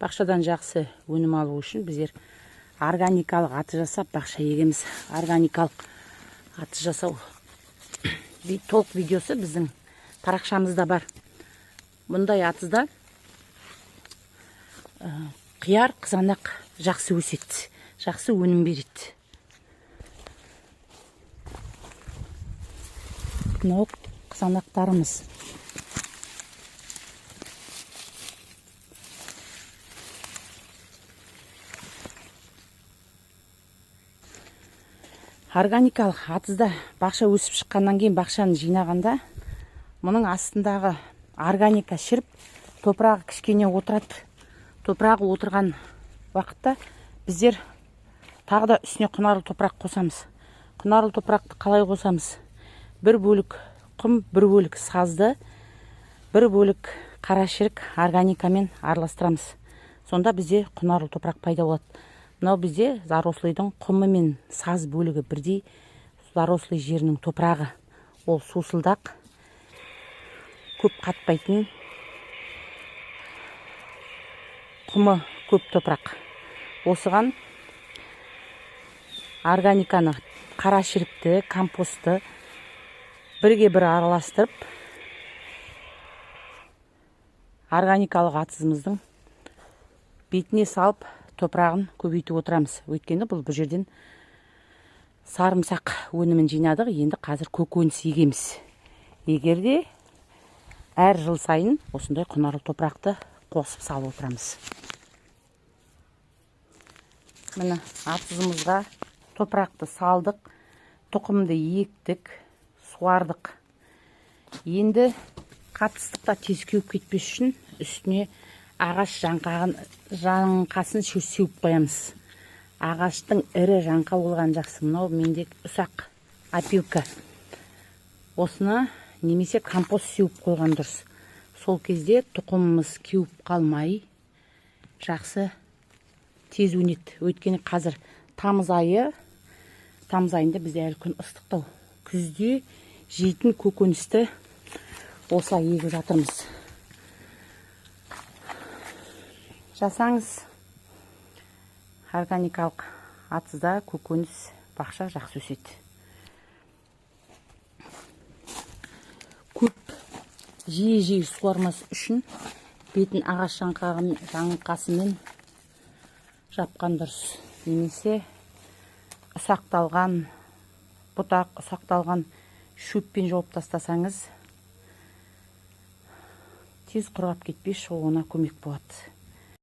Бақшадан жақсы өнім алу үшін біздер органикалық аты жасап бақша егеміз. Органикалық аты жасау толық видеосы біздің парақшамызда бар. Бұндай атызда қияр, қызанақ жақсы өседі, жақсы өнім береді. Мынау қызанақтарымыз. Органикалық атызда бақша өсіп шыққаннан кейін бақшаны жинағанда мұның астындағы органика шіріп, топырағы кішкене отырады. Топырағы отырған уақытта біздер тағы да үстіне құнарлы топырақ қосамыз. Құнарлы топырақты қалай қосамыз? Бір бөлік құм, бір бөлік сазды, бір бөлік қарашірік органикамен араластырамыз. Сонда бізде құнарлы топырақ пайда болады. Мынау бізде зарослыйдың құмы мен саз бөлігі бірдей. Зарослый жерінің топырағы ол сусылдақ, көп қатпайтын, құмы көп топырақ. Осыған органиканы, қарашірікті, компостты бірге бір араластырып, органикалық атызымыздың бетіне салып, топырағын көбейтіп отырамыз. Өйткені бұл жерден сарымсақ өнімін жинадық, енді қазір көкөніс егеміз. Егерде әр жыл сайын осындай құнарлы топырақты қосып салып отырамыз. Міне атызымызға топырақты салдық, тұқымды ектік, суардық. Енді қатыстықта тез кеуіп кетпес үшін үстіне ағаш жаңқасын сеуіп қоямыз. Ағаштың ірі жаңқа болған жақсы. Мынау менде ұсақ опилка. Осыны немесе компост сеуіп қойған дұрыс. Сол кезде тұқымымыз кеуіп қалмай жақсы тез өнеді. Өйткені қазір тамыз айында бізде әлі күн ыстықтау. Күзде жейтін көкөністі осылай егіп жатырмыз. Жасаңыз, органикалық атызда көкөніс бақша жақсы өседі. Көп жиі суармас үшін бетін ағаш жаңқасымен жапқан дұрыс. Немесе ұсақталған бұтақ, ұсақталған шөппен жауып тастасаңыз тез құрғап кетпей шығуына көмек болады.